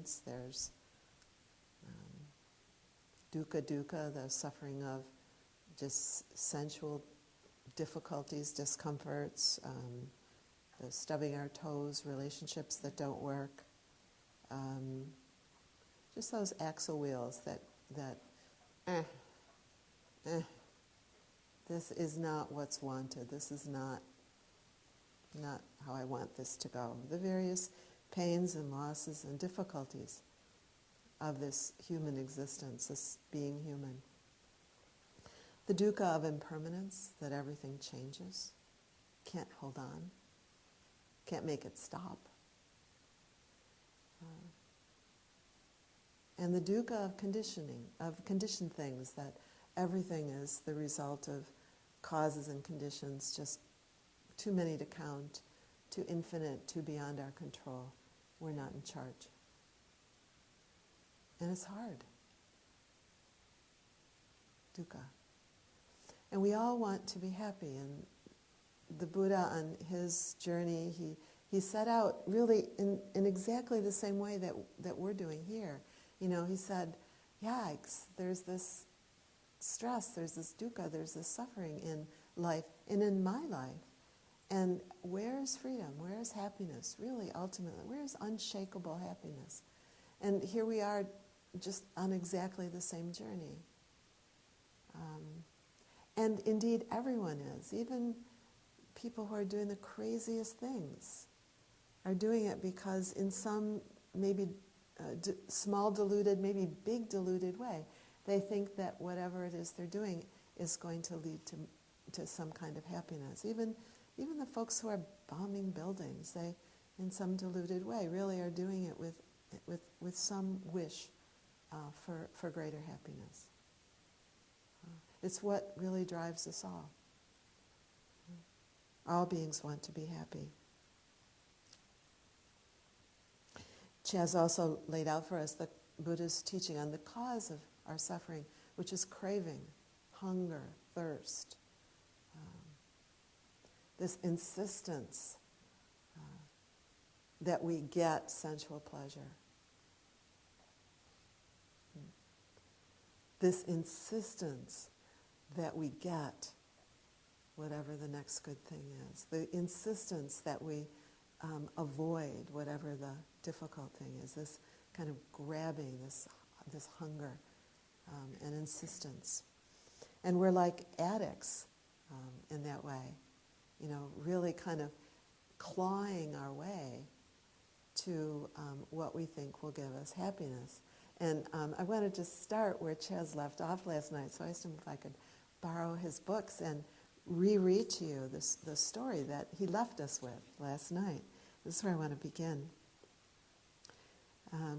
impermanence. There's dukkha, the suffering of just sensual difficulties, discomforts, the stubbing our toes, relationships that don't work, just those axle wheels that this is not what's wanted. This is not how I want this to go. The various pains and losses and difficulties of this human existence, this being human. The dukkha of impermanence, that everything changes, can't hold on, can't make it stop. And the dukkha of conditioning, of conditioned things, that everything is the result of causes and conditions, just too many to count, too infinite, too beyond our control. We're not in charge. And it's hard. Dukkha. And we all want to be happy. And the Buddha, on his journey, he set out really in exactly the same way that we're doing here. You know, he said, yikes, there's this stress, there's this dukkha, there's this suffering in life and in my life. And where's freedom? Where's happiness? Really, ultimately, where's unshakable happiness? And here we are just on exactly the same journey. And indeed, everyone is. Even people who are doing the craziest things are doing it because in some maybe small diluted, maybe big diluted way, they think that whatever it is they're doing is going to lead to some kind of happiness. Even the folks who are bombing buildings, they, in some diluted way, really are doing it with some wish for greater happiness. It's what really drives us all. All beings want to be happy. Chaz also laid out for us the Buddha's teaching on the cause of our suffering, which is craving, hunger, thirst, this insistence that we get sensual pleasure. This insistence that we get whatever the next good thing is. The insistence that we avoid whatever the difficult thing is. This kind of grabbing, this hunger and insistence. And we're like addicts in that way. You know, really kind of clawing our way to what we think will give us happiness. And I wanted to start where Chaz left off last night, so I asked him if I could borrow his books and reread to you the story that he left us with last night. This is where I want to begin.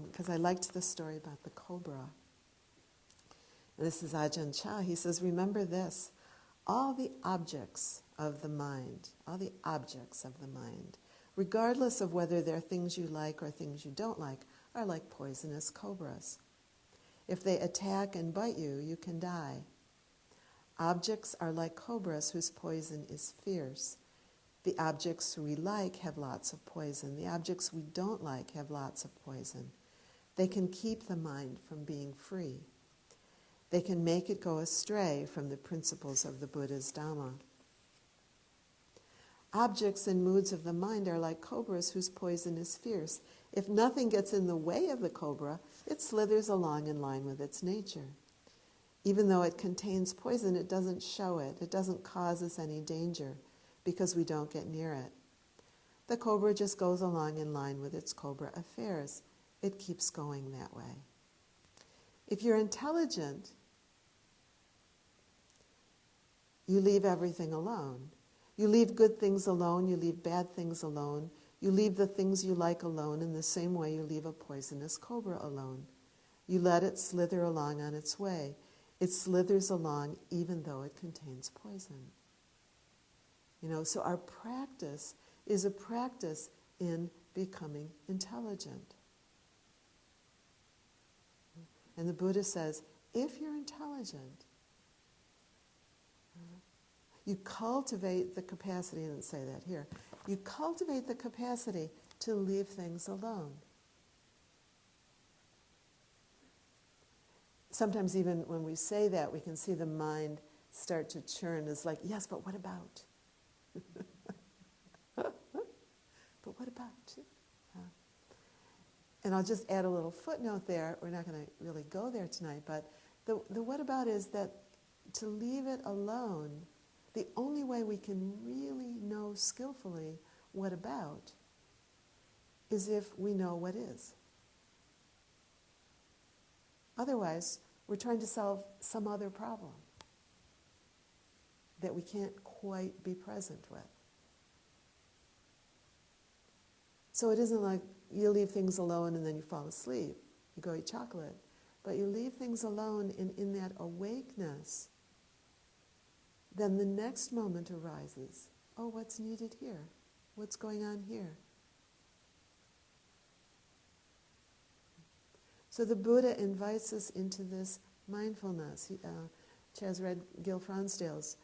Because I liked the story about the cobra. And this is Ajahn Chah. He says, remember this, all the objects of the mind, regardless of whether they're things you like or things you don't like, are like poisonous cobras. If they attack and bite you, you can die. Objects are like cobras whose poison is fierce. The objects we like have lots of poison. The objects we don't like have lots of poison. They can keep the mind from being free. They can make it go astray from the principles of the Buddha's Dharma. Objects and moods of the mind are like cobras whose poison is fierce. If nothing gets in the way of the cobra, it slithers along in line with its nature. Even though it contains poison, it doesn't show it. It doesn't cause us any danger because we don't get near it. The cobra just goes along in line with its cobra affairs. It keeps going that way. If you're intelligent, you leave everything alone. You leave good things alone, you leave bad things alone, you leave the things you like alone in the same way you leave a poisonous cobra alone. You let it slither along on its way. It slithers along even though it contains poison. You know, so our practice is a practice in becoming intelligent. And the Buddha says, if you're intelligent, you cultivate the capacity, I didn't say that here, you cultivate the capacity to leave things alone. sometimes even when we say that, we can see the mind start to churn. It's like, yes, but what about? But what about? And I'll just add a little footnote there. We're not going to really go there tonight, but the what about is that to leave it alone, the only way we can really know skillfully what about is if we know what is. Otherwise, we're trying to solve some other problem that we can't quite be present with. So it isn't like you leave things alone and then you fall asleep. You go eat chocolate. But you leave things alone in that awakeness. Then the next moment arises. Oh, what's needed here? What's going on here? So the Buddha invites us into this mindfulness. Chaz read Gil Fronsdale's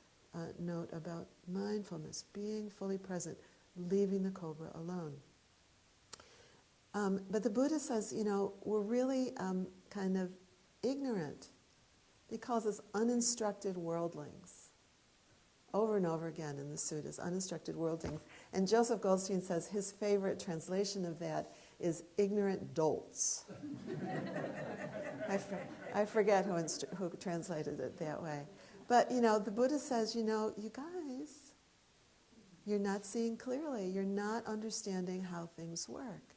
note about mindfulness, being fully present, leaving the cobra alone. But the Buddha says, we're really kind of ignorant. He calls us uninstructed worldlings. Over and over again in the suttas, uninstructed worldlings. And Joseph Goldstein says his favorite translation of that is ignorant dolts. I forget who translated it that way. But, the Buddha says, you guys, you're not seeing clearly. You're not understanding how things work.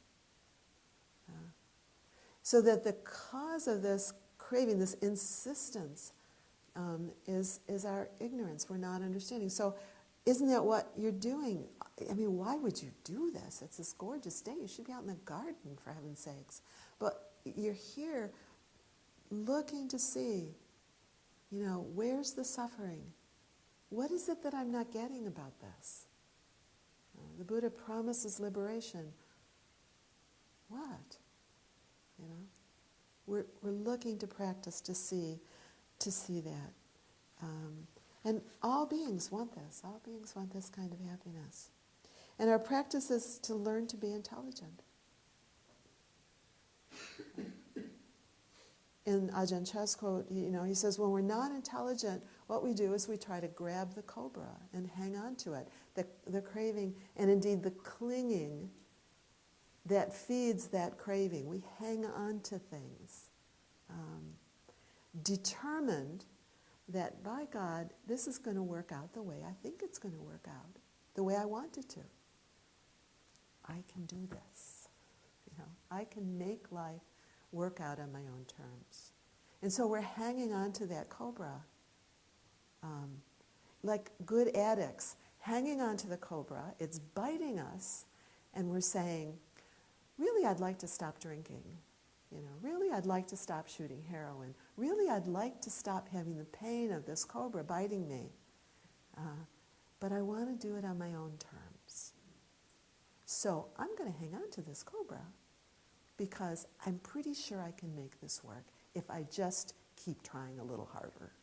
So that the cause of this craving, this insistence, is our ignorance. We're not understanding. So isn't that what you're doing? I mean, why would you do this? It's this gorgeous day. You should be out in the garden, for heaven's sakes. But you're here looking to see, where's the suffering? What is it that I'm not getting about this? The Buddha promises liberation. What? We're looking to practice to see that. And all beings want this. All beings want this kind of happiness. And our practice is to learn to be intelligent. In Ajahn Chah's quote, he says, when we're not intelligent, what we do is we try to grab the cobra and hang on to it. The craving, and indeed the clinging that feeds that craving. We hang on to things, determined that by God, this is going to work out the way I think it's going to work out, the way I want it to. I can do this. I can make life work out on my own terms. And so we're hanging on to that cobra, like good addicts, hanging on to the cobra. It's biting us, and we're saying, really, I'd like to stop drinking. Really, I'd like to stop shooting heroin. Really, I'd like to stop having the pain of this cobra biting me. But I want to do it on my own terms. So I'm going to hang on to this cobra because I'm pretty sure I can make this work if I just keep trying a little harder.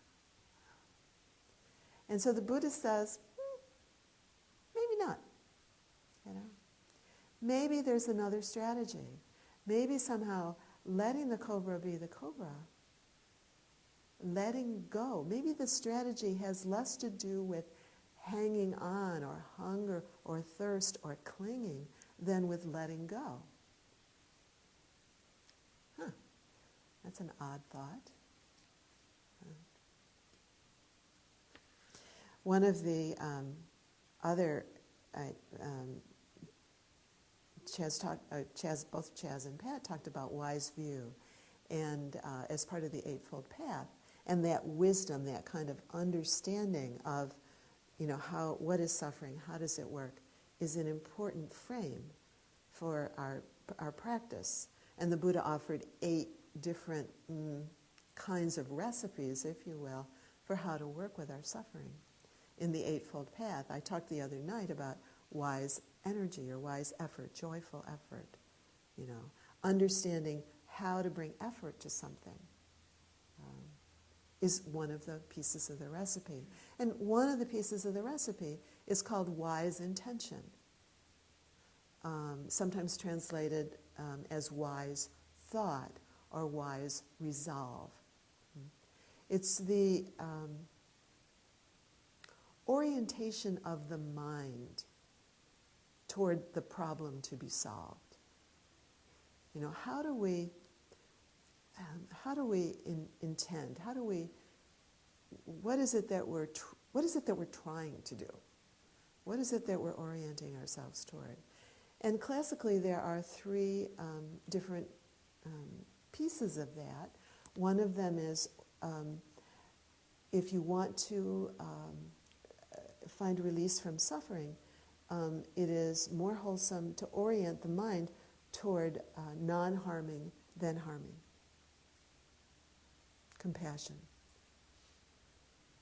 And so the Buddha says, maybe not. Maybe there's another strategy. Maybe somehow letting the cobra be the cobra, letting go. Maybe the strategy has less to do with hanging on or hunger or thirst or clinging than with letting go. That's an odd thought. One of the other both Chaz and Pat talked about wise view, and as part of the Eightfold Path, and that wisdom, that kind of understanding of, what is suffering, how does it work, is an important frame for our practice. And the Buddha offered 8 different kinds of recipes, if you will, for how to work with our suffering. In the Eightfold Path, I talked the other night about wise energy or wise effort, joyful effort, understanding how to bring effort to something is one of the pieces of the recipe. And one of the pieces of the recipe is called wise intention, sometimes translated as wise thought or wise resolve. It's the orientation of the mind toward the problem to be solved. You know, how do we intend? What is it that we're trying to do? What is it that we're orienting ourselves toward? And classically, there are three different pieces of that. One of them is if you want to find release from suffering, it is more wholesome to orient the mind toward non-harming than harming. Compassion.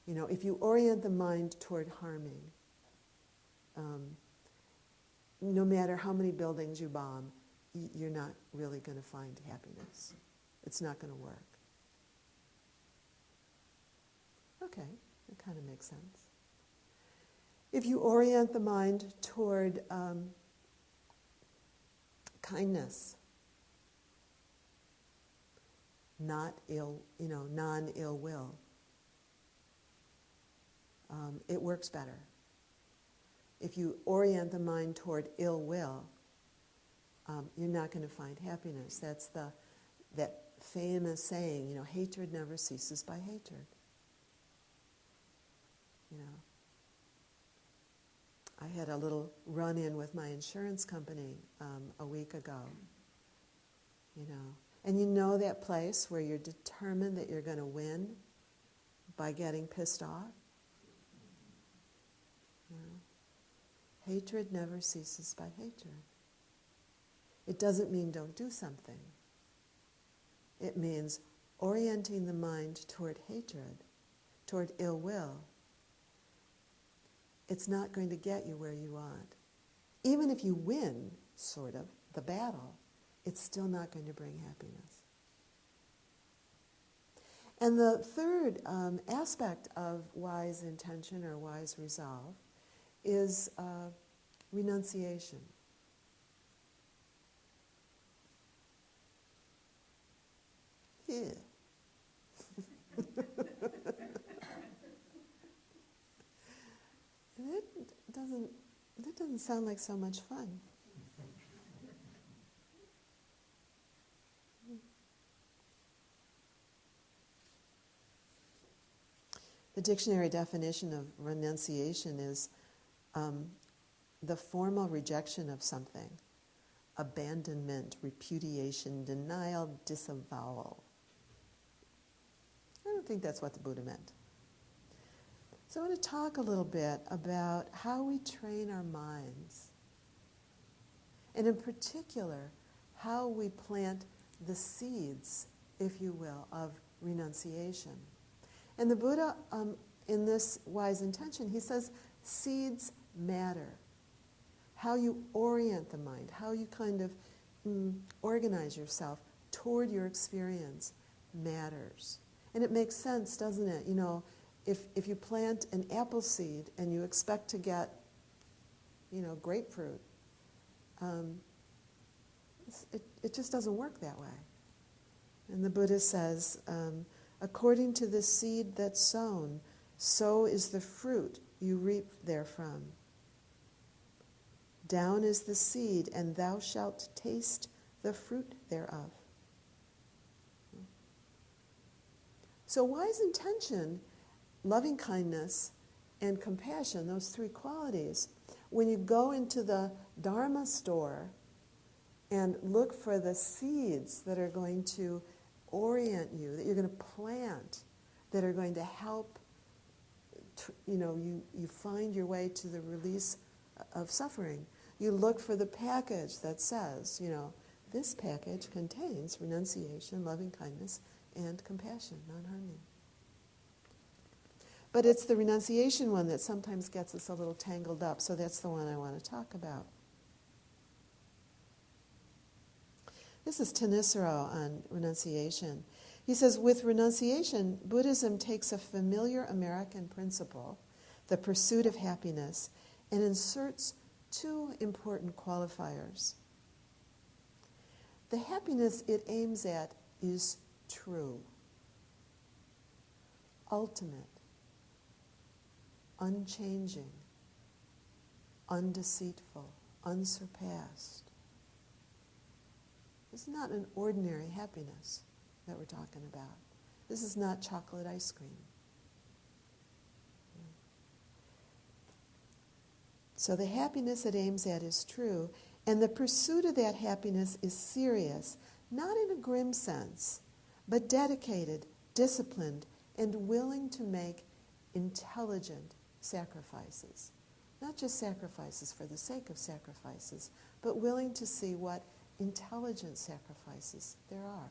You know, if you orient the mind toward harming, no matter how many buildings you bomb, you're not really going to find happiness. It's not going to work. Okay, that kind of makes sense. If you orient the mind toward kindness, non-ill will, it works better. If you orient the mind toward ill will, you're not going to find happiness. That's that famous saying, you know, hatred never ceases by hatred. You know, I had a little run-in with my insurance company a week ago. You know, and you know that place where you're determined that you're going to win by getting pissed off? You know? Hatred never ceases by hatred. It doesn't mean don't do something. It means orienting the mind toward hatred, toward ill will. It's not going to get you where you want. Even if you win, sort of, the battle, it's still not going to bring happiness. And the third aspect of wise intention or wise resolve is renunciation. Yeah. That doesn't sound like so much fun. The dictionary definition of renunciation is the formal rejection of something, abandonment, repudiation, denial, disavowal. I don't think that's what the Buddha meant. So I want to talk a little bit about how we train our minds, and in particular, how we plant the seeds, if you will, of renunciation. And the Buddha, in this wise intention, he says seeds matter. How you orient the mind, how you kind of organize yourself toward your experience matters. And it makes sense, doesn't it? You know, if you plant an apple seed and you expect to get, grapefruit, it just doesn't work that way. And the Buddha says, according to the seed that's sown, so is the fruit you reap therefrom. Down is the seed, and thou shalt taste the fruit thereof. So wise intention, loving kindness, and compassion, those three qualities, when you go into the Dharma store and look for the seeds that are going to orient you, that you're going to plant, that are going to help, you find your way to the release of suffering. You look for the package that says, this package contains renunciation, loving kindness, and compassion, non-harming. But it's the renunciation one that sometimes gets us a little tangled up, so that's the one I want to talk about. This is Thanissaro on renunciation. He says, with renunciation, Buddhism takes a familiar American principle, the pursuit of happiness, and inserts two important qualifiers. The happiness it aims at is true. ultimate, unchanging, undeceitful, unsurpassed. This is not an ordinary happiness that we're talking about. This is not chocolate ice cream. So the happiness it aims at is true, and the pursuit of that happiness is serious, not in a grim sense, but dedicated, disciplined, and willing to make intelligent sacrifices. Not just sacrifices for the sake of sacrifices, but willing to see what intelligent sacrifices there are.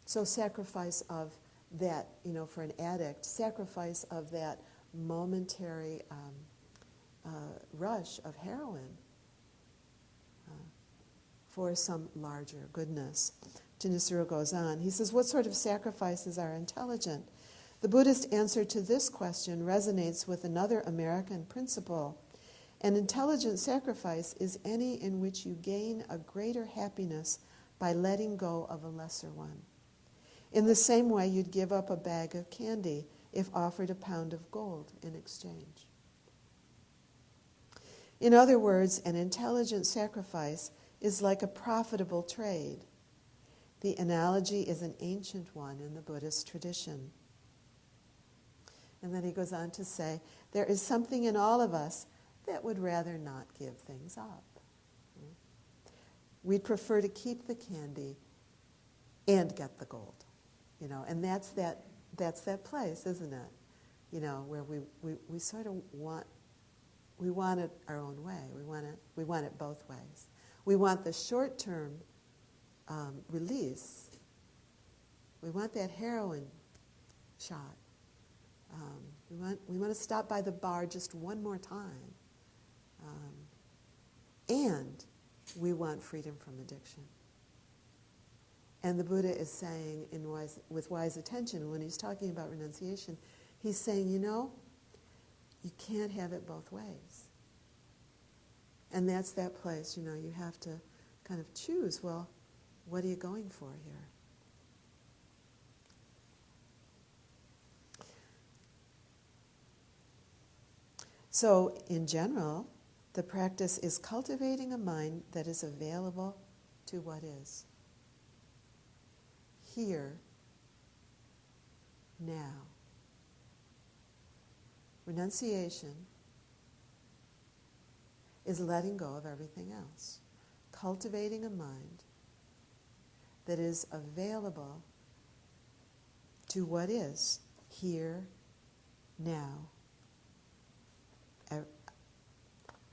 So sacrifice of that, for an addict, sacrifice of that momentary rush of heroin for some larger goodness. Thanissaro goes on. He says, what sort of sacrifices are intelligent? The Buddhist answer to this question resonates with another American principle. An intelligent sacrifice is any in which you gain a greater happiness by letting go of a lesser one. In the same way, you'd give up a bag of candy if offered a pound of gold in exchange. In other words, an intelligent sacrifice is like a profitable trade. The analogy is an ancient one in the Buddhist tradition. And then he goes on to say, there is something in all of us that would rather not give things up. We'd prefer to keep the candy and get the gold. And that's that place, isn't it? Where we sort of want it our own way. We want it both ways. We want the short-term release. We want that heroin shot. We want to stop by the bar just one more time. And we want freedom from addiction. And the Buddha is saying, with wise attention, when he's talking about renunciation, he's saying, you can't have it both ways. And that's that place, you have to kind of choose, well, what are you going for here? So, in general, the practice is cultivating a mind that is available to what is. Here, now. Renunciation is letting go of everything else. Cultivating a mind that is available to what is here, now.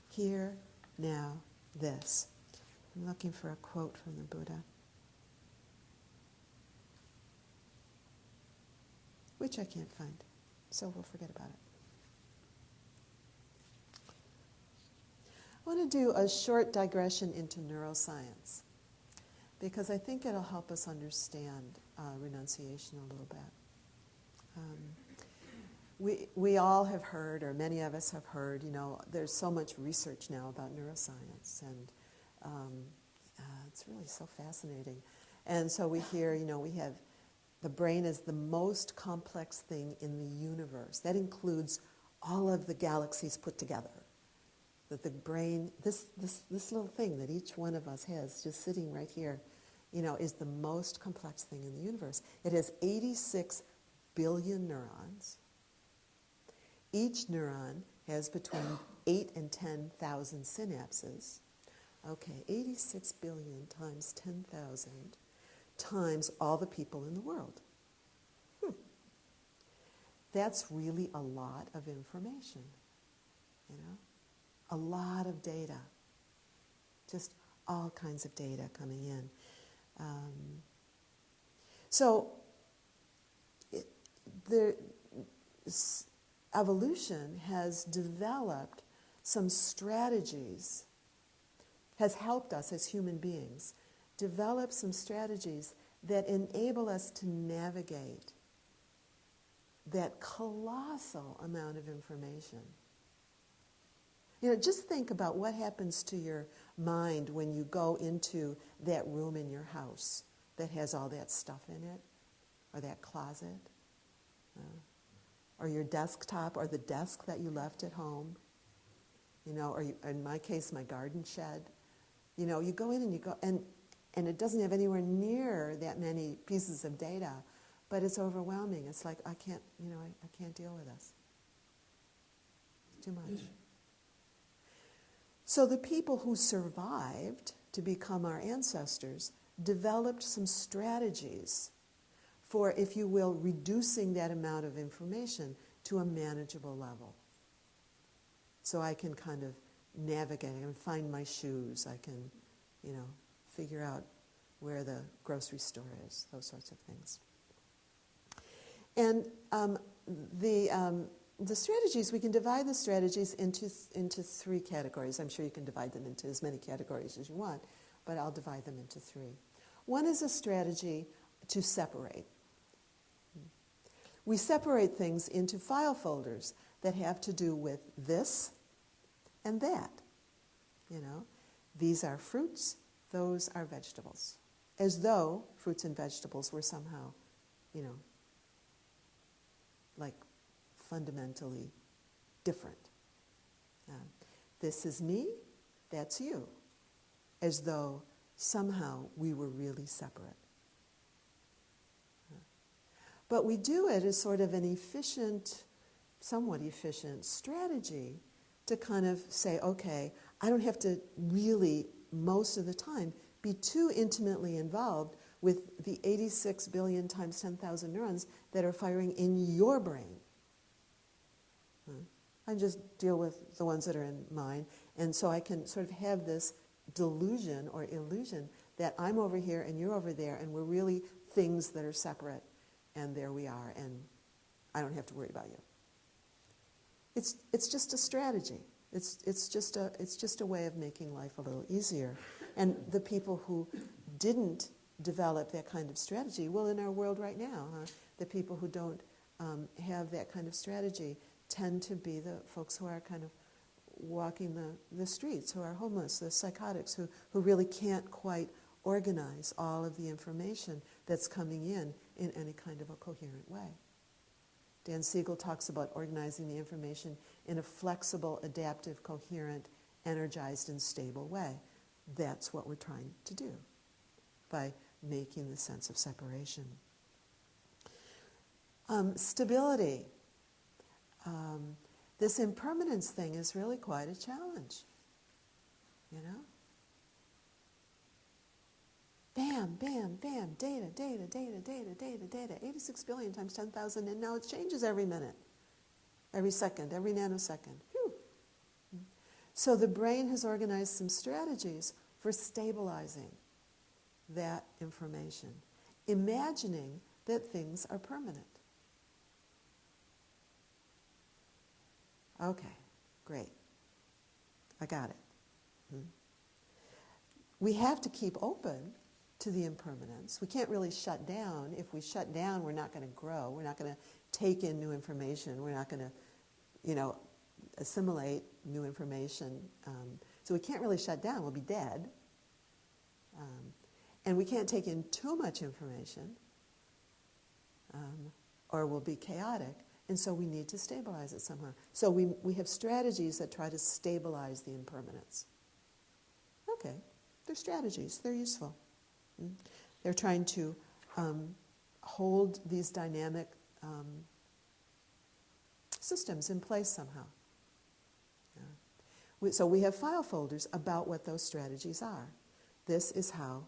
Here, now, this. I'm looking for a quote from the Buddha, which I can't find, so we'll forget about it. I want to do a short digression into neuroscience, because I think it'll help us understand renunciation a little bit. We all have heard, or many of us have heard, there's so much research now about neuroscience, and it's really so fascinating. And so we hear, we have, the brain is the most complex thing in the universe. That includes all of the galaxies put together. That the brain, this little thing that each one of us has, just sitting right here, is the most complex thing in the universe. It has 86 billion neurons. Each neuron has between 8 and 10,000 synapses. Okay, 86 billion times 10,000 times all the people in the world. That's really a lot of information, a lot of data, just all kinds of data coming in. Evolution has developed some strategies, has helped us as human beings develop some strategies that enable us to navigate that colossal amount of information. Just think about what happens to your mind when you go into that room in your house that has all that stuff in it. or that closet, or your desktop, or the desk that you left at home, or in my case, my garden shed. You go in and you go, and it doesn't have anywhere near that many pieces of data, but it's overwhelming. It's like, I can't deal with this. It's too much. So the people who survived to become our ancestors developed some strategies for, if you will, reducing that amount of information to a manageable level. So I can kind of navigate, I can find my shoes, I can, figure out where the grocery store is, those sorts of things. And the strategies, we can divide the strategies into three categories. I'm sure you can divide them into as many categories as you want, but I'll divide them into three. One is a strategy to separate. We separate things into file folders that have to do with this and that. These are fruits, those are vegetables. As though fruits and vegetables were somehow, like fundamentally different. This is me, that's you. As though somehow we were really separate. But we do it as sort of an efficient, somewhat efficient strategy to kind of say, okay, I don't have to really, most of the time, be too intimately involved with the 86 billion times 10,000 neurons that are firing in your brain. I just deal with the ones that are in mine, and so I can sort of have this delusion or illusion that I'm over here and you're over there, and we're really things that are separate, and there we are, and I don't have to worry about you. It's just a strategy. It's just a way of making life a little easier. And the people who didn't develop that kind of strategy, well, in our world right now, the people who don't have that kind of strategy tend to be the folks who are kind of walking the streets, who are homeless, the psychotics, who really can't quite organize all of the information that's coming in any kind of a coherent way. Dan Siegel talks about organizing the information in a flexible, adaptive, coherent, energized, and stable way. That's what we're trying to do by making the sense of separation. Stability. This impermanence thing is really quite a challenge, Bam, bam, bam, data, 86 billion times 10,000, and now it changes every minute, every second, every nanosecond. Whew. So the brain has organized some strategies for stabilizing that information, imagining that things are permanent. Okay, great. I got it. We have to keep open to the impermanence. We can't really shut down. If we shut down, we're not going to grow. We're not going to take in new information. We're not going to, assimilate new information. So we can't really shut down. We'll be dead. And we can't take in too much information, or we'll be chaotic. And so we need to stabilize it somehow. So we have strategies that try to stabilize the impermanence. Okay, they're strategies. They're useful. They're trying to hold these dynamic systems in place somehow. So we have file folders about what those strategies are. This is how,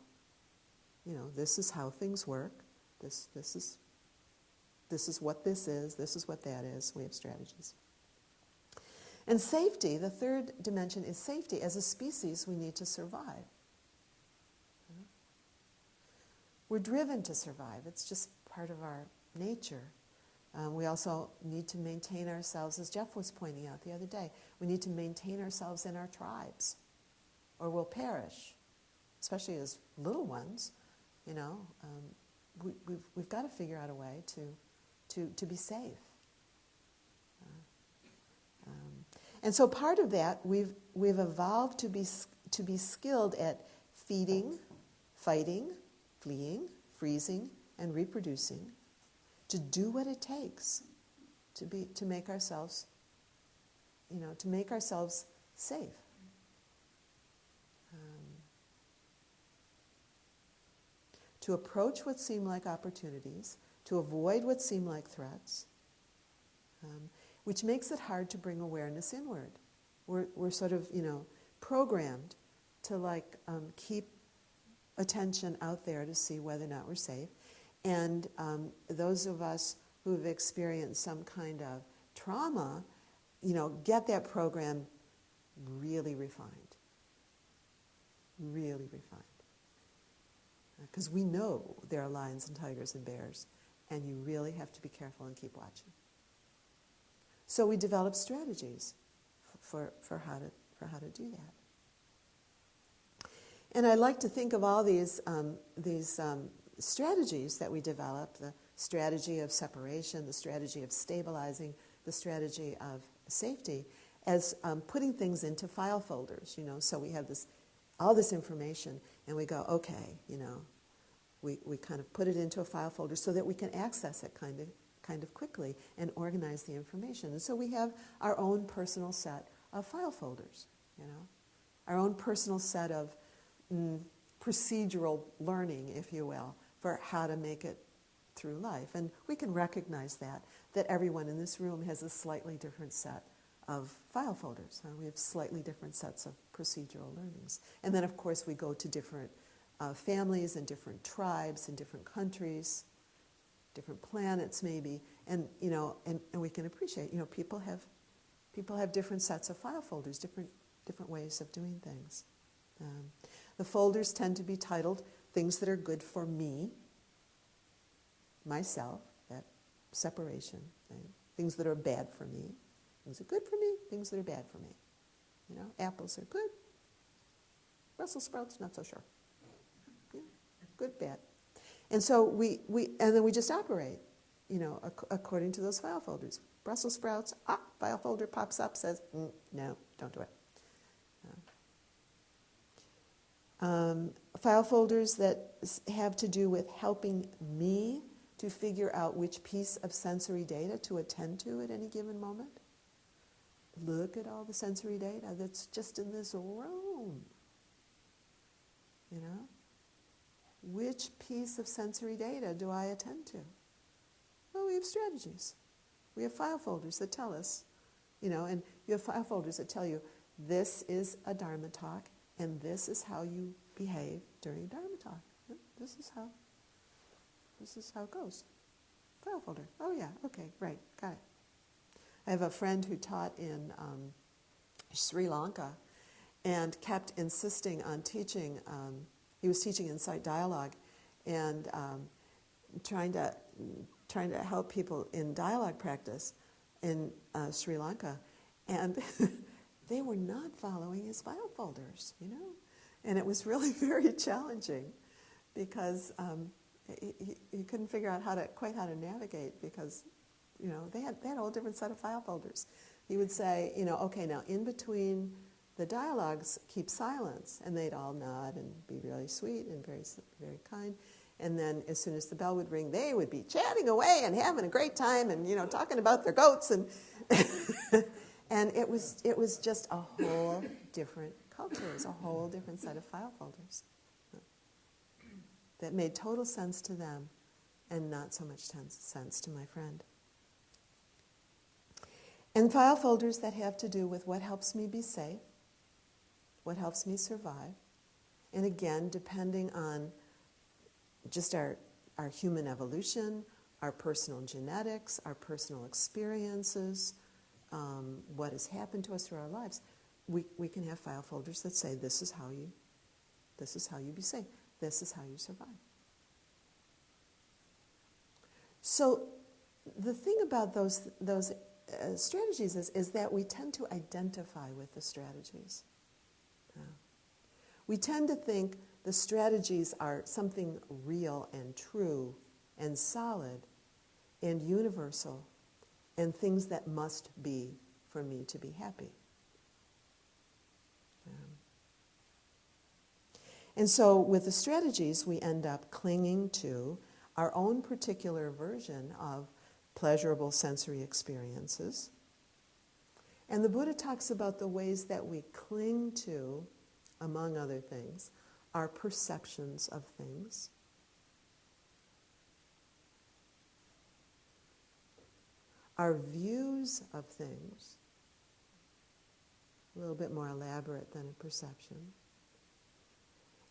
this is how things work. This is what this is. This is what that is. We have strategies. And safety, the third dimension is safety. As a species, we need to survive. We're driven to survive. It's just part of our nature. We also need to maintain ourselves, as Jeff was pointing out the other day. We need to maintain ourselves in our tribes, or we'll perish, especially as little ones. We've got to figure out a way to be safe. And so part of that, we've evolved to be skilled at feeding, fighting, fleeing, freezing, and reproducing to do what it takes to make ourselves, to make ourselves safe. To approach what seem like opportunities, to avoid what seem like threats, which makes it hard to bring awareness inward. We're sort of, programmed to keep attention out there to see whether or not we're safe. And those of us who've experienced some kind of trauma, get that program really refined. Really refined. Because we know there are lions and tigers and bears, and you really have to be careful and keep watching. So we develop strategies for how to do that. And I like to think of all these strategies that we develop: the strategy of separation, the strategy of stabilizing, the strategy of safety, as putting things into file folders. So we have all this information, and we go, okay, we kind of put it into a file folder so that we can access it kind of quickly and organize the information. And so we have our own personal set of file folders, our own personal set of procedural learning, if you will, for how to make it through life. And we can recognize that everyone in this room has a slightly different set of file folders. We have slightly different sets of procedural learnings. And then, of course, we go to different families and different tribes and different countries, different planets maybe, and we can appreciate, people have different sets of file folders, different ways of doing things. The folders tend to be titled things that are good for me, myself, that separation thing. Things that are bad for me. Things that are good for me, things that are bad for me. Apples are good. Brussels sprouts, not so sure. Good, bad. And so and then we just operate, according to those file folders. Brussels sprouts, file folder pops up, says, no, don't do it. File folders that have to do with helping me to figure out which piece of sensory data to attend to at any given moment. Look at all the sensory data that's just in this room. Which piece of sensory data do I attend to? Well, we have strategies. We have file folders that tell us, and you have file folders that tell you this is a Dharma talk, and this is how you behave during Dharma talk. This is how it goes. File folder. Oh yeah, okay, right, got it. I have a friend who taught in Sri Lanka and kept insisting on teaching. He was teaching insight dialogue and trying to help people in dialogue practice in Sri Lanka, and they were not following his file folders, and it was really very challenging because he couldn't figure out how to navigate because they had a whole different set of file folders. He would say, okay, now in between the dialogues, keep silence, and they'd all nod and be really sweet and very, very kind. And then as soon as the bell would ring, they would be chatting away and having a great time and talking about their goats and and it was just a whole different culture. It was a whole different set of file folders that made total sense to them and not so much sense to my friend. And file folders that have to do with what helps me be safe, what helps me survive, and again, depending on just our human evolution, our personal genetics, our personal experiences, what has happened to us through our lives, we can have file folders that say this is how you be safe, this is how you survive. So the thing about those strategies is that we tend to identify with the strategies. We tend to think the strategies are something real and true and solid and universal and things that must be for me to be happy. And so with the strategies, we end up clinging to our own particular version of pleasurable sensory experiences. And the Buddha talks about the ways that we cling to, among other things, our perceptions of things. Our views of things, a little bit more elaborate than a perception.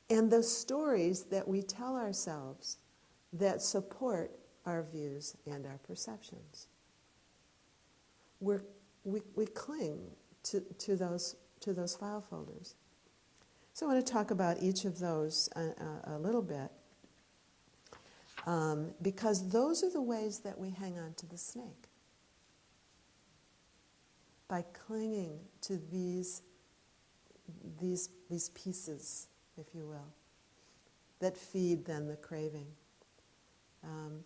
And the stories that we tell ourselves that support our views and our perceptions. We cling to those file folders. So I want to talk about each of those a little bit, because those are the ways that we hang on to the snake. By clinging to these pieces, if you will, that feed then the craving. I'm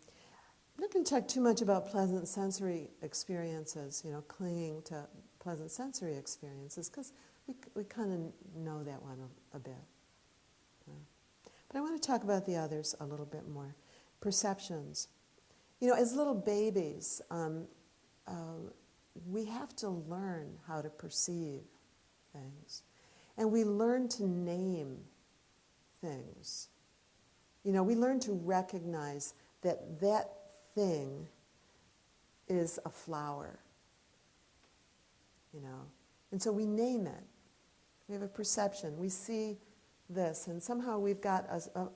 not going to talk too much about pleasant sensory experiences, clinging to pleasant sensory experiences, because we kind of know that one a bit. But I want to talk about the others a little bit more. Perceptions. As little babies, we have to learn how to perceive things. And we learn to name things. We learn to recognize that that thing is a flower. And so we name it. We have a perception. We see this, and somehow we've got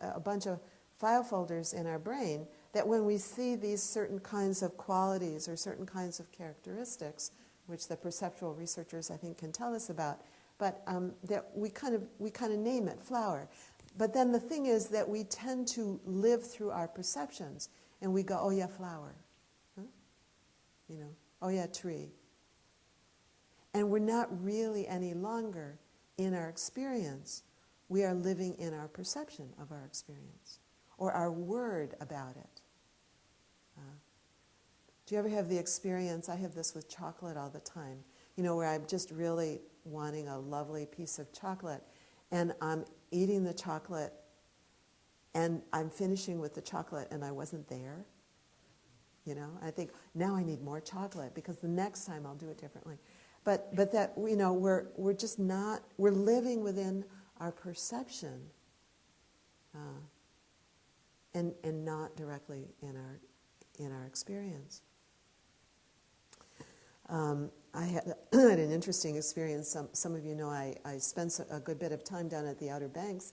a bunch of file folders in our brain that when we see these certain kinds of qualities or certain kinds of characteristics, which the perceptual researchers I think can tell us about, but that we kind of name it flower. But then the thing is that we tend to live through our perceptions, and we go, oh yeah, flower, oh yeah, tree. And we're not really any longer in our experience. We are living in our perception of our experience, or our word about it. Do you ever have the experience, I have this with chocolate all the time, where I'm just really wanting a lovely piece of chocolate, and I'm eating the chocolate, and I'm finishing with the chocolate, and I wasn't there. I think, now I need more chocolate, because the next time I'll do it differently. But that, we're just not, we're living within our perception, and not directly in our experience. I had an interesting experience. Some of you know I spent a good bit of time down at the Outer Banks,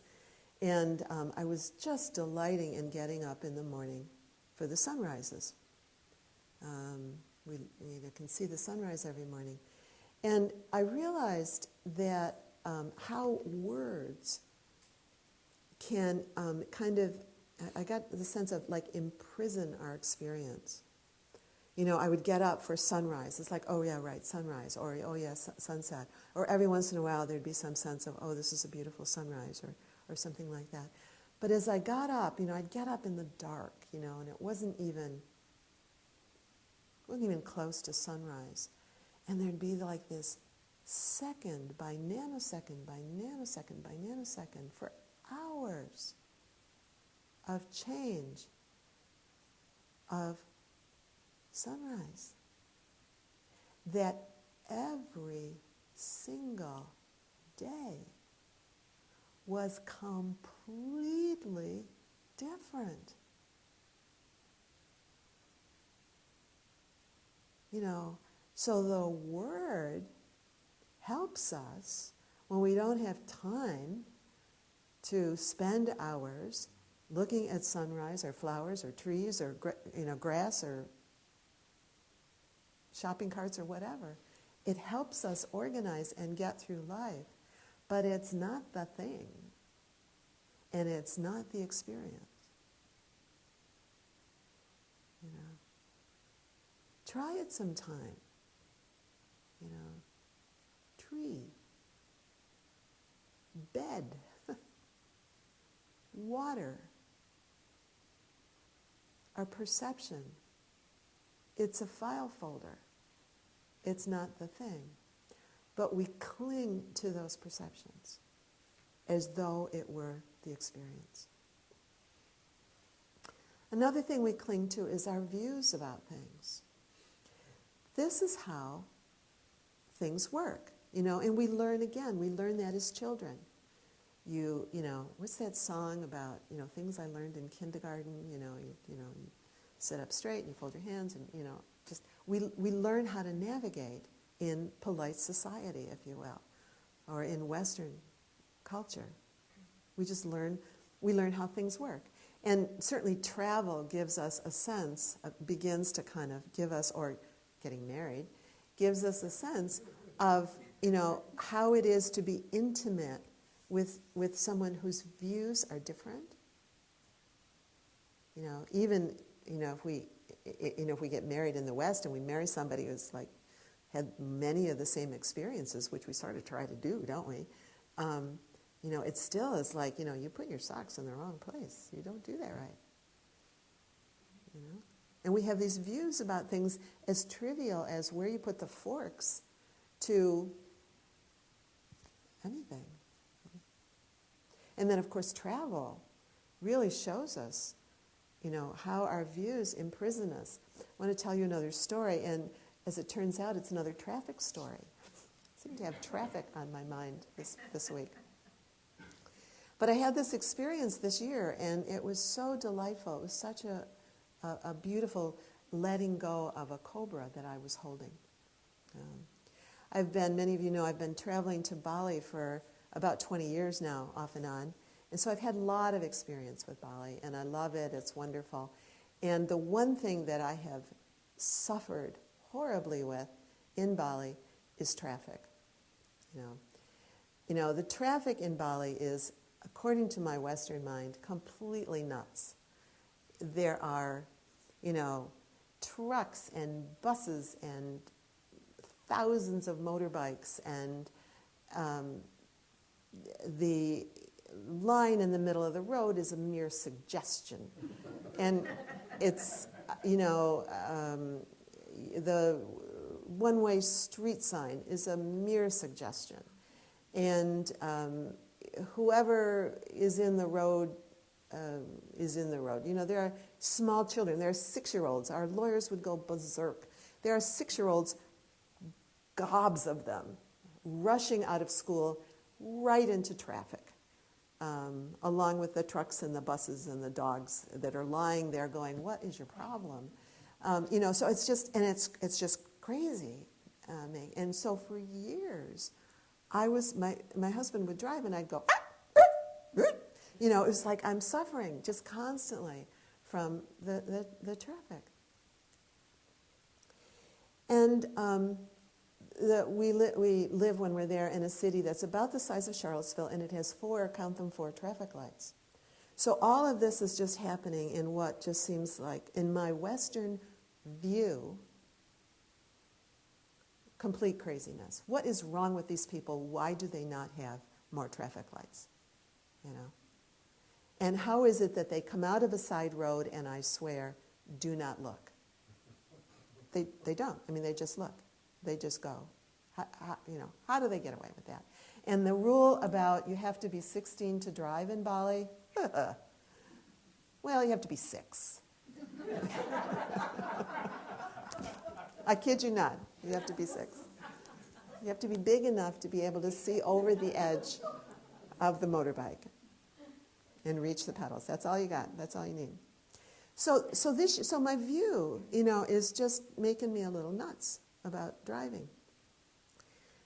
and I was just delighting in getting up in the morning for the sunrises. We can see the sunrise every morning. And I realized that how words can I got the sense of imprison our experience. I would get up for sunrise. It's like, oh yeah, right, sunrise, or oh yeah, sunset. Or every once in a while there'd be some sense of, oh, this is a beautiful sunrise, or something like that. But as I got up, I'd get up in the dark, and it wasn't even close to sunrise. And there'd be this second by nanosecond by nanosecond by nanosecond for hours of change of sunrise that every single day was completely different. So the word helps us when we don't have time to spend hours looking at sunrise or flowers or trees or grass or shopping carts or whatever. It helps us organize and get through life, but it's not the thing, and it's not the experience. Try it sometime. Tree, bed, water, our perception. It's a file folder. It's not the thing. But we cling to those perceptions as though it were the experience. Another thing we cling to is our views about things. This is how things work, and we learn that as children. You what's that song about, things I learned in kindergarten, you sit up straight and you fold your hands and, just, we learn how to navigate in polite society, if you will, or in Western culture. We learn how things work. And certainly travel gives us a sense, begins to kind of give us, or getting married, gives us a sense of, how it is to be intimate with someone whose views are different. Even, if we get married in the West and we marry somebody who's like had many of the same experiences, which we sort of try to do, don't we? It still is like, you put your socks in the wrong place. You don't do that right. And we have these views about things as trivial as where you put the forks to anything. And then, of course, travel really shows us, how our views imprison us. I want to tell you another story, and as it turns out, it's another traffic story. I seem to have traffic on my mind this week. But I had this experience this year, and it was so delightful. It was such a beautiful letting go of a cobra that I was holding. Many of you know, I've been traveling to Bali for about 20 years now, off and on. And so I've had a lot of experience with Bali, and I love it. It's wonderful. And the one thing that I have suffered horribly with in Bali is traffic. The traffic in Bali is, according to my Western mind, completely nuts. There are, trucks and buses and thousands of motorbikes, and the line in the middle of the road is a mere suggestion. And it's, the one-way street sign is a mere suggestion. And whoever is in the road is in the road. There are small children. There are 6-year-olds. Our lawyers would go berserk. There are 6-year-olds, gobs of them, rushing out of school right into traffic, along with the trucks and the buses and the dogs that are lying there going, what is your problem? So it's just, and it's just crazy. And so for years, my husband would drive and I'd go, it was like I'm suffering just constantly from the traffic. And we live, when we're there, in a city that's about the size of Charlottesville, and it has 4 traffic lights. So all of this is just happening in what just seems like, in my Western view, complete craziness. What is wrong with these people? Why do they not have more traffic lights? And how is it that they come out of a side road and, I swear, do not look? They don't. They just look. They just go. How do they get away with that? And the rule about you have to be 16 to drive in Bali, well, you have to be 6. I kid you not. You have to be 6. You have to be big enough to be able to see over the edge of the motorbike and reach the pedals. That's all you got. That's all you need. So my view, is just making me a little nuts about driving.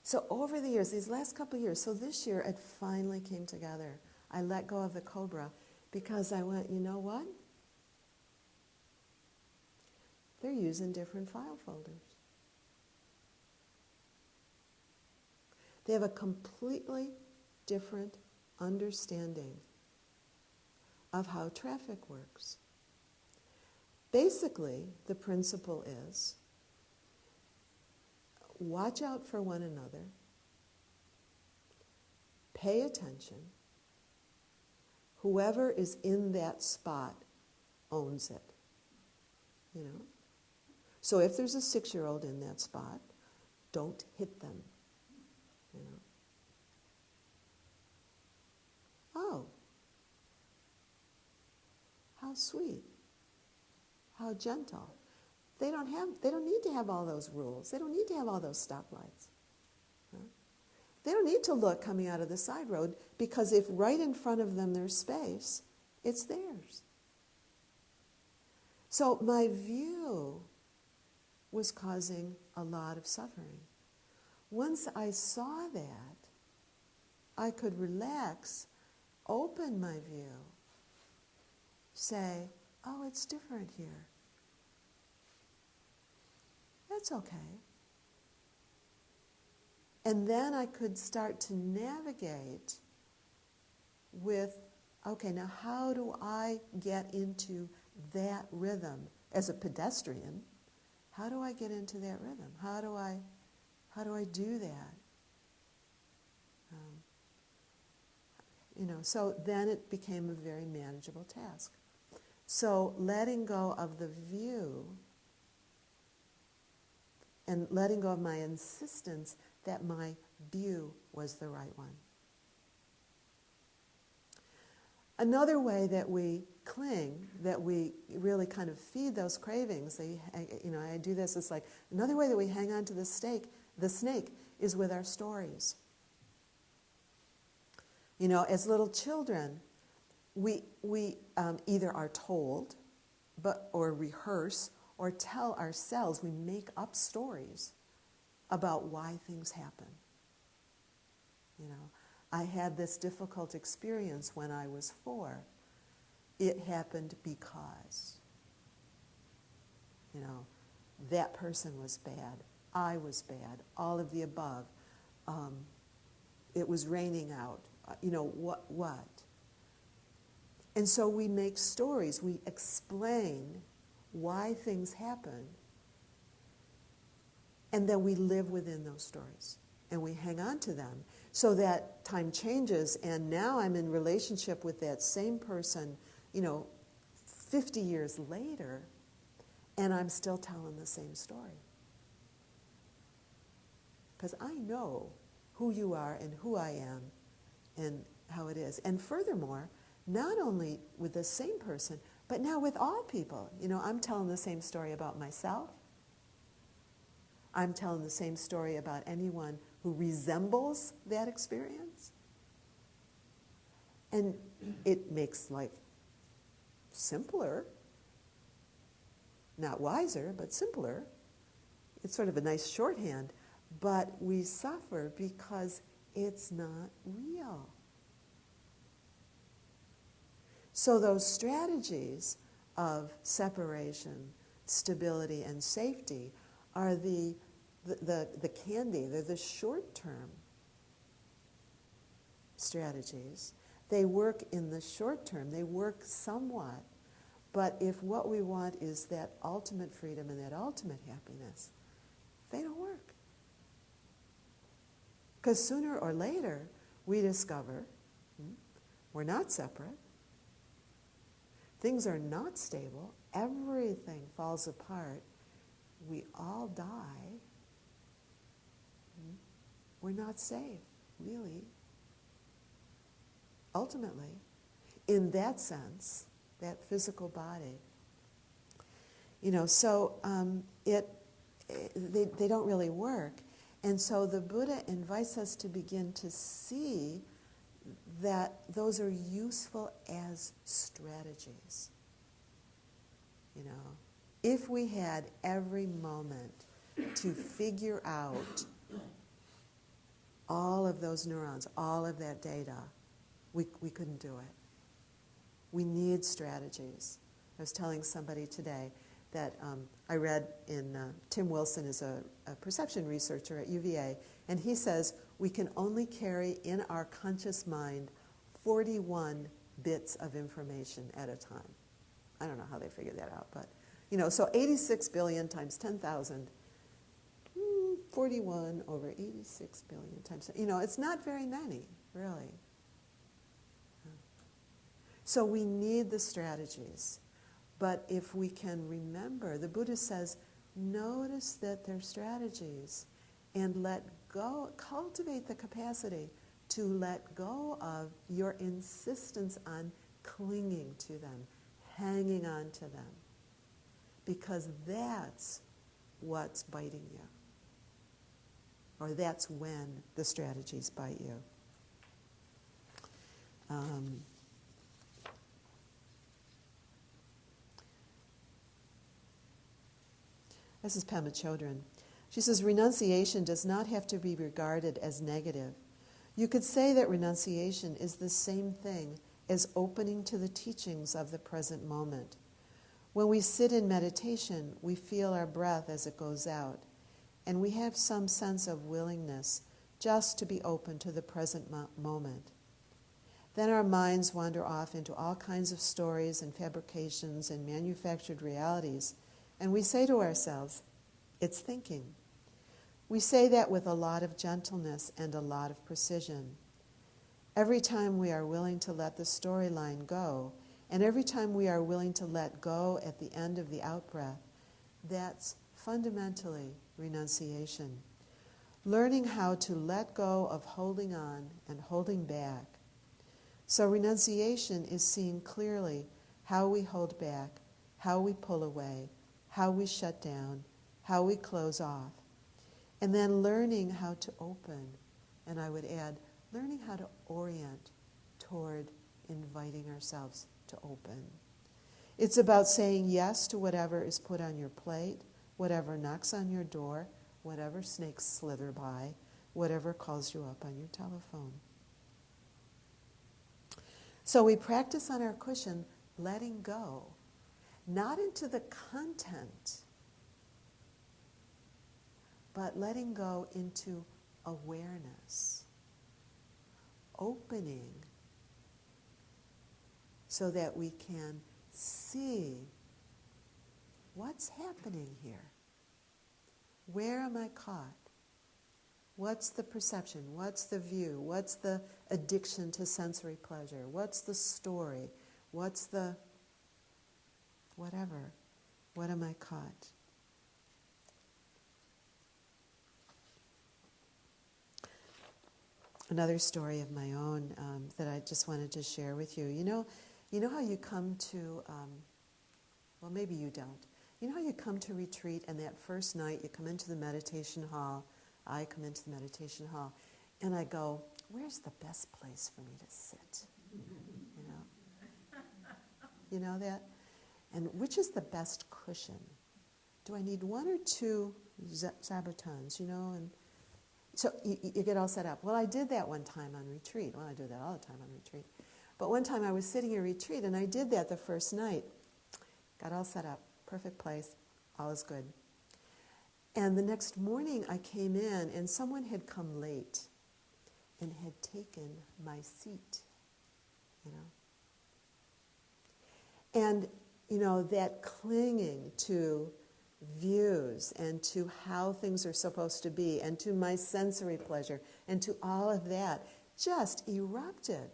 So over the years, these last couple of years, so this year it finally came together. I let go of the cobra because I went, you know what? They're using different file folders. They have a completely different understanding of how traffic works. Basically, the principle is, watch out for one another, pay attention, whoever is in that spot owns it, So if there's a 6-year-old in that spot, don't hit them, Oh, how sweet. how gentle. They don't need to have all those rules. They don't need to have all those stoplights. Huh? They don't need to look coming out of the side road, because if right in front of them there's space, it's theirs. So my view was causing a lot of suffering. Once I saw that, I could relax, open my view, say, oh, it's different here. That's okay. And then I could start to navigate with, okay, now how do I get into that rhythm as a pedestrian? How do I get into that rhythm? How do I do that? So then it became a very manageable task. So letting go of the view and letting go of my insistence that my view was the right one. Another way that we cling, that we really kind of feed those cravings, I do this, it's like, another way that we hang on to the snake is with our stories. As little children, we either are told, or rehearse, or tell ourselves, we make up stories about why things happen. I had this difficult experience when I was 4. It happened because, that person was bad, I was bad, all of the above. It was raining out, what? And so we make stories, we explain why things happen, and then we live within those stories, and we hang on to them, so that time changes, and now I'm in relationship with that same person, 50 years later, and I'm still telling the same story. Because I know who you are and who I am and how it is. And furthermore, not only with the same person, but now with all people. I'm telling the same story about myself. I'm telling the same story about anyone who resembles that experience. And it makes life simpler. Not wiser, but simpler. It's sort of a nice shorthand. But we suffer because it's not real. So those strategies of separation, stability, and safety are the candy. They're the short-term strategies. They work in the short term. They work somewhat. But if what we want is that ultimate freedom and that ultimate happiness, they don't work. Because sooner or later, we discover we're not separate. Things are not stable. Everything falls apart. We all die. We're not safe, really. Ultimately, in that sense, that physical body. So they don't really work. And so the Buddha invites us to begin to see that those are useful as strategies. If we had every moment to figure out all of those neurons, all of that data, we couldn't do it. We need strategies. I was telling somebody today that I read in, Tim Wilson is a perception researcher at UVA, and he says we can only carry in our conscious mind 41 bits of information at a time. I don't know how they figured that out, but, so 86 billion times 10,000, 41 over 86 billion times, it's not very many, really. So we need the strategies. But if we can remember, the Buddha says, notice that they're strategies and let go, cultivate the capacity to let go of your insistence on clinging to them, hanging on to them. because that's what's biting you. Or that's when the strategies bite you. This is Pema Chodron. She says, renunciation does not have to be regarded as negative. You could say that renunciation is the same thing as opening to the teachings of the present moment. When we sit in meditation, we feel our breath as it goes out, and we have some sense of willingness just to be open to the present moment. Then our minds wander off into all kinds of stories and fabrications and manufactured realities, and we say to ourselves, it's thinking. We say that with a lot of gentleness and a lot of precision. Every time we are willing to let the storyline go, and every time we are willing to let go at the end of the out-breath, that's fundamentally renunciation. Learning how to let go of holding on and holding back. So renunciation is seeing clearly how we hold back, how we pull away, how we shut down, how we close off. And then learning how to open, and I would add, learning how to orient toward inviting ourselves to open. It's about saying yes to whatever is put on your plate, whatever knocks on your door, whatever snakes slither by, whatever calls you up on your telephone. So we practice on our cushion letting go, not into the content, but letting go into awareness, opening so that we can see what's happening here. Where am I caught? What's the perception? What's the view? What's the addiction to sensory pleasure? What's the story? What's the whatever? What am I caught? Another story of my own that I just wanted to share with you. You know how you come to, well, maybe you don't. You know how you come to retreat and that first night you come into the meditation hall, I come into the meditation hall, and I go, where's the best place for me to sit? You know that? And which is the best cushion? Do I need one or two sabotons, and so you get all set up. Well, I did that one time on retreat. Well, I do that all the time on retreat. But one time I was sitting in retreat, and I did that the first night. Got all set up, perfect place, all is good. And the next morning I came in, and someone had come late and had taken my seat, And, that clinging to views and to how things are supposed to be and to my sensory pleasure and to all of that just erupted.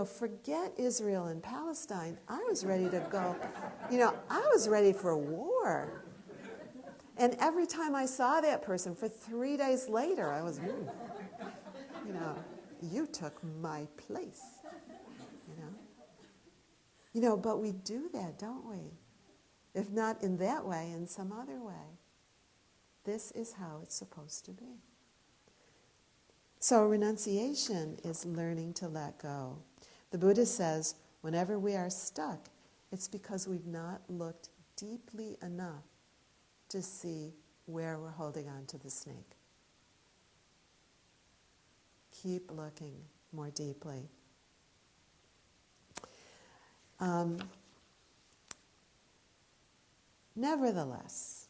Forget Israel and Palestine. I was ready to go. I was ready for war. And every time I saw that person for 3 days later, I was, you took my place. But we do that, don't we? If not in that way, in some other way. This is how it's supposed to be. So renunciation is learning to let go. The Buddha says, whenever we are stuck, it's because we've not looked deeply enough to see where we're holding on to the snake. Keep looking more deeply. Nevertheless,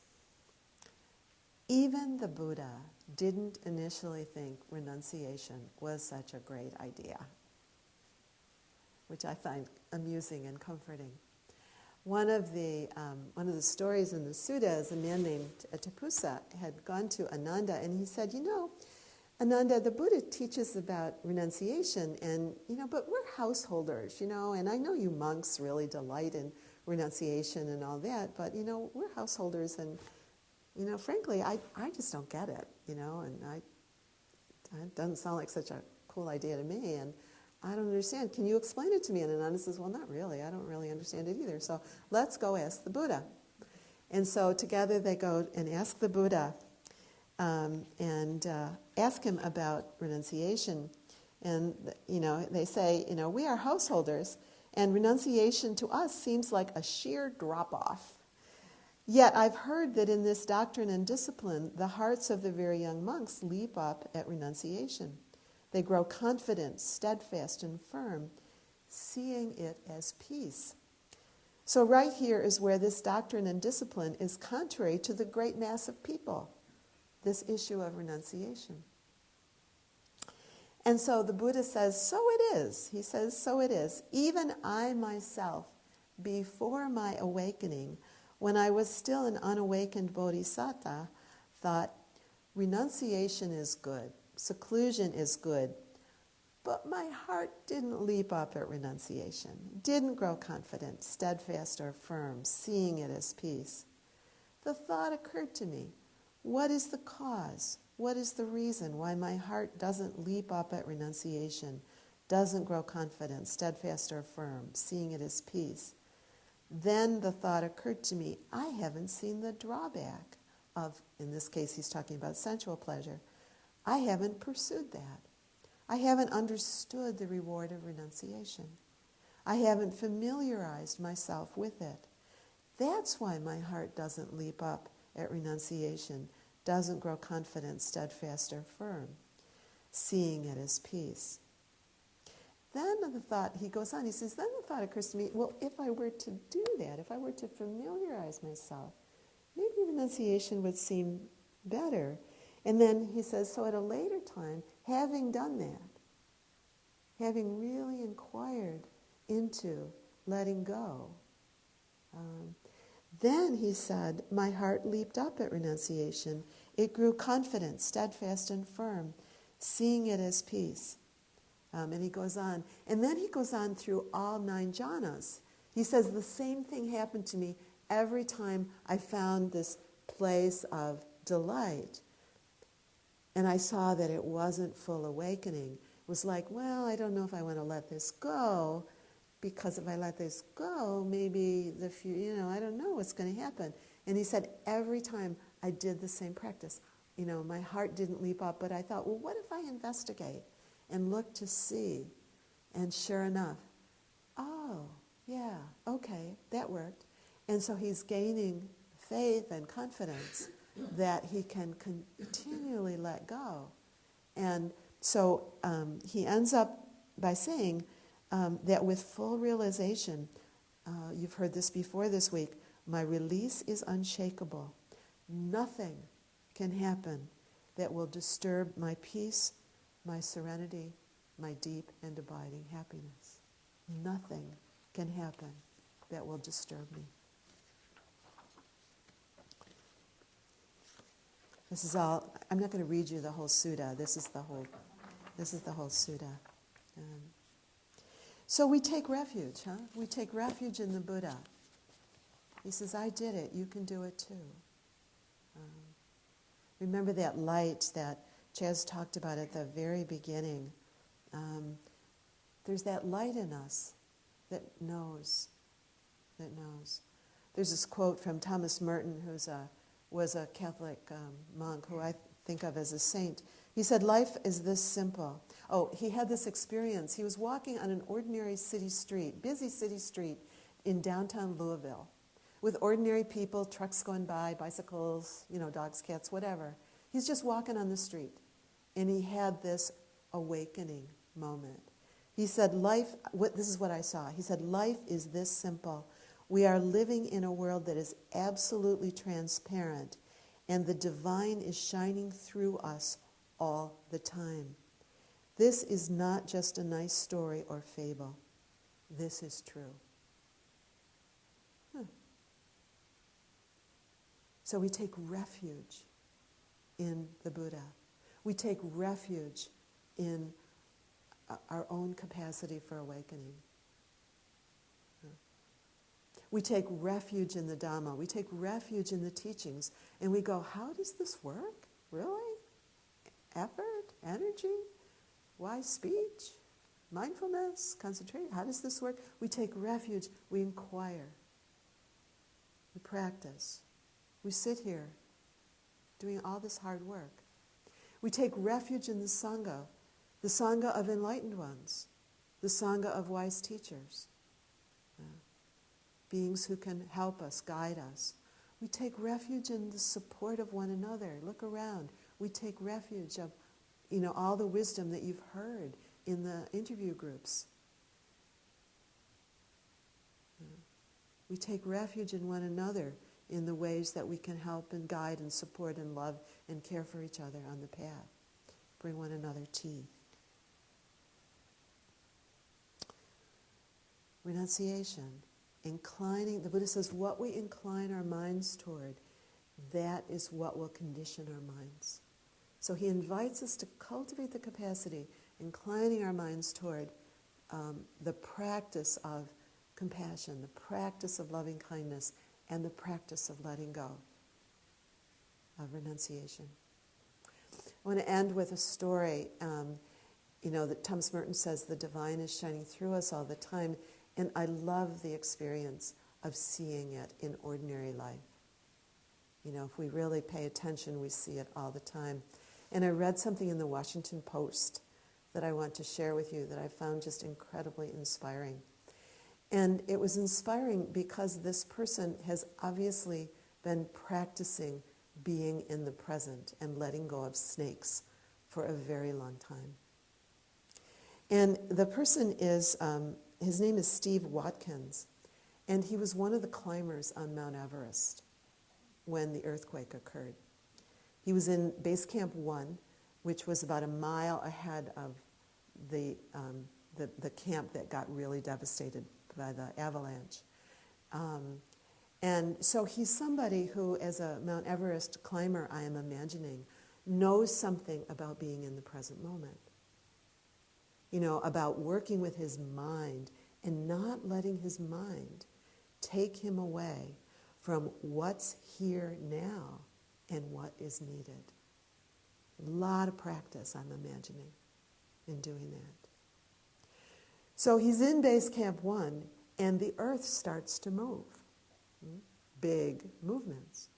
even the Buddha didn't initially think renunciation was such a great idea, which I find amusing and comforting. One of the stories in the Sutta is a man named Tapusa had gone to Ananda, and he said, Ananda, the Buddha teaches about renunciation, and, but we're householders, and I know you monks really delight in renunciation and all that, but, we're householders, and, frankly, I just don't get it, and it doesn't sound like such a cool idea to me, and I don't understand. Can you explain it to me? And Ananda says, well, not really. I don't really understand it either. So let's go ask the Buddha. And so together they go and ask the Buddha and ask him about renunciation. And, they say, we are householders, and renunciation to us seems like a sheer drop-off. Yet I've heard that in this doctrine and discipline, the hearts of the very young monks leap up at renunciation. They grow confident, steadfast, and firm, seeing it as peace. So right here is where this doctrine and discipline is contrary to the great mass of people, this issue of renunciation. And so the Buddha says, so it is. He says, so it is. Even I myself, before my awakening, when I was still an unawakened bodhisattva, thought, renunciation is good. Seclusion is good, but my heart didn't leap up at renunciation, didn't grow confident, steadfast, or firm, seeing it as peace. The thought occurred to me, what is the cause? What is the reason why my heart doesn't leap up at renunciation, doesn't grow confident, steadfast, or firm, seeing it as peace? Then the thought occurred to me, I haven't seen the drawback of, in this case he's talking about sensual pleasure, I haven't pursued that. I haven't understood the reward of renunciation. I haven't familiarized myself with it. That's why my heart doesn't leap up at renunciation, doesn't grow confident, steadfast, or firm, seeing it as peace. Then the thought, he goes on, he says, then the thought occurs to me, well, if I were to do that, if I were to familiarize myself, maybe renunciation would seem better. And then he says, so at a later time, having done that, having really inquired into letting go, then he said, my heart leaped up at renunciation. It grew confident, steadfast, and firm, seeing it as peace. And he goes on. And then he goes on through all 9 jhanas. He says, the same thing happened to me every time I found this place of delight. And I saw that it wasn't full awakening. It was like, well, I don't know if I want to let this go, because if I let this go, maybe I don't know what's going to happen. And he said, every time I did the same practice, my heart didn't leap up, but I thought, well, what if I investigate and look to see? And sure enough, oh, yeah, okay, that worked. And so he's gaining faith and confidence that he can continually let go. And so he ends up by saying that with full realization, you've heard this before this week, my release is unshakable. Nothing can happen that will disturb my peace, my serenity, my deep and abiding happiness. Nothing can happen that will disturb me. This is all. I'm not going to read you the whole sutta. This is the whole sutta. So we take refuge, huh? We take refuge in the Buddha. He says, I did it. You can do it too. Remember that light that Chaz talked about at the very beginning. There's that light in us that knows. There's this quote from Thomas Merton, who was a Catholic monk who I think of as a saint. He said, life is this simple. Oh, he had this experience. He was walking on an ordinary city street, busy city street in downtown Louisville, with ordinary people, trucks going by, bicycles, dogs, cats, whatever. He's just walking on the street. And he had this awakening moment. He said, this is what I saw. He said, life is this simple. We are living in a world that is absolutely transparent, and the divine is shining through us all the time. This is not just a nice story or fable. This is true. So we take refuge in the Buddha. We take refuge in our own capacity for awakening. We take refuge in the Dharma. We take refuge in the teachings. And we go, how does this work? Really? Effort? Energy? Why speech? mindfulness, concentration, how does this work? We take refuge, we inquire, we practice. We sit here doing all this hard work. We take refuge in the Sangha of enlightened ones, the Sangha of wise teachers, beings who can help us, guide us. We take refuge in the support of one another. Look around. We take refuge of, all the wisdom that you've heard in the interview groups. We take refuge in one another in the ways that we can help and guide and support and love and care for each other on the path. Bring one another tea. Renunciation. The Buddha says, what we incline our minds toward, that is what will condition our minds. So he invites us to cultivate the capacity, inclining our minds toward the practice of compassion, the practice of loving kindness, and the practice of letting go, of renunciation. I want to end with a story, that Thomas Merton says the divine is shining through us all the time. And I love the experience of seeing it in ordinary life. If we really pay attention, we see it all the time. And I read something in the Washington Post that I want to share with you that I found just incredibly inspiring. And it was inspiring because this person has obviously been practicing being in the present and letting go of snakes for a very long time. And the person is... his name is Steve Watkins, and he was one of the climbers on Mount Everest when the earthquake occurred. He was in Base Camp 1, which was about a mile ahead of the camp that got really devastated by the avalanche. And so he's somebody who, as a Mount Everest climber, I am imagining, knows something about being in the present moment. About working with his mind and not letting his mind take him away from what's here now and what is needed. A lot of practice, I'm imagining, in doing that. So he's in Base Camp 1, and the earth starts to move. Big movements.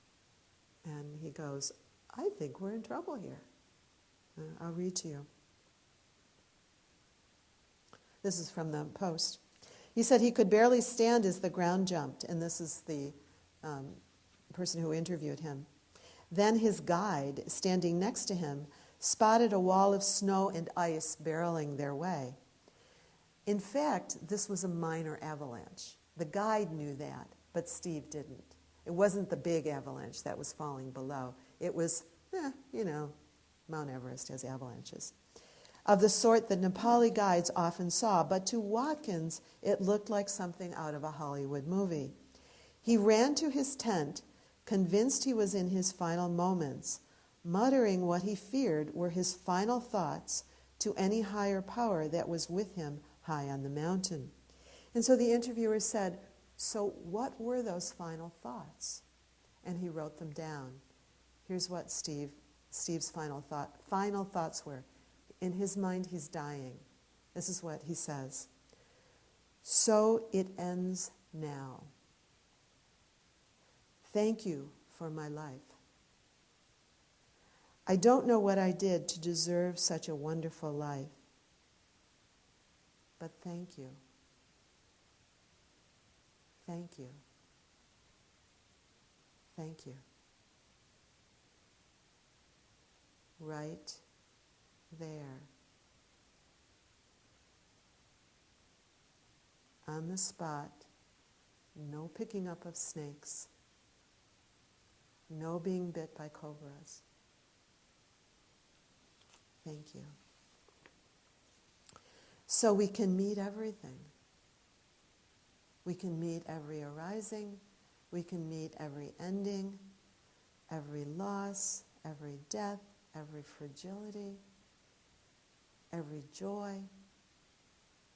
And he goes, I think we're in trouble here. I'll read to you. This is from the Post. He said he could barely stand as the ground jumped, and this is the person who interviewed him. Then his guide, standing next to him, spotted a wall of snow and ice barreling their way. In fact, this was a minor avalanche. The guide knew that, but Steve didn't. It wasn't the big avalanche that was falling below. It was, Mount Everest has avalanches, of the sort that Nepali guides often saw, but to Watkins, it looked like something out of a Hollywood movie. He ran to his tent, convinced he was in his final moments, muttering what he feared were his final thoughts to any higher power that was with him high on the mountain. And so the interviewer said, so what were those final thoughts? And he wrote them down. Here's what Steve's final thoughts were. In his mind, he's dying. This is what he says. So it ends now. Thank you for my life. I don't know what I did to deserve such a wonderful life, but thank you. Thank you. Thank you. Right there. On the spot, no picking up of snakes, no being bit by cobras. Thank you. So we can meet everything. We can meet every arising, we can meet every ending, every loss, every death, every fragility, every joy,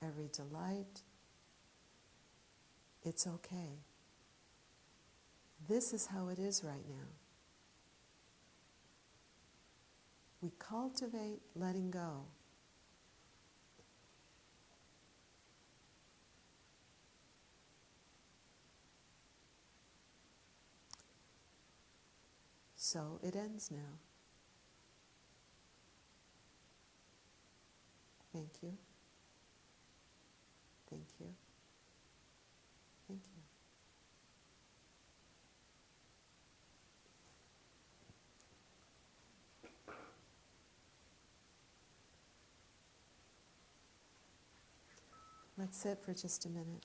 every delight. It's okay. This is how it is right now. We cultivate letting go. So it ends now. Thank you. Thank you. Thank you. Let's sit for just a minute.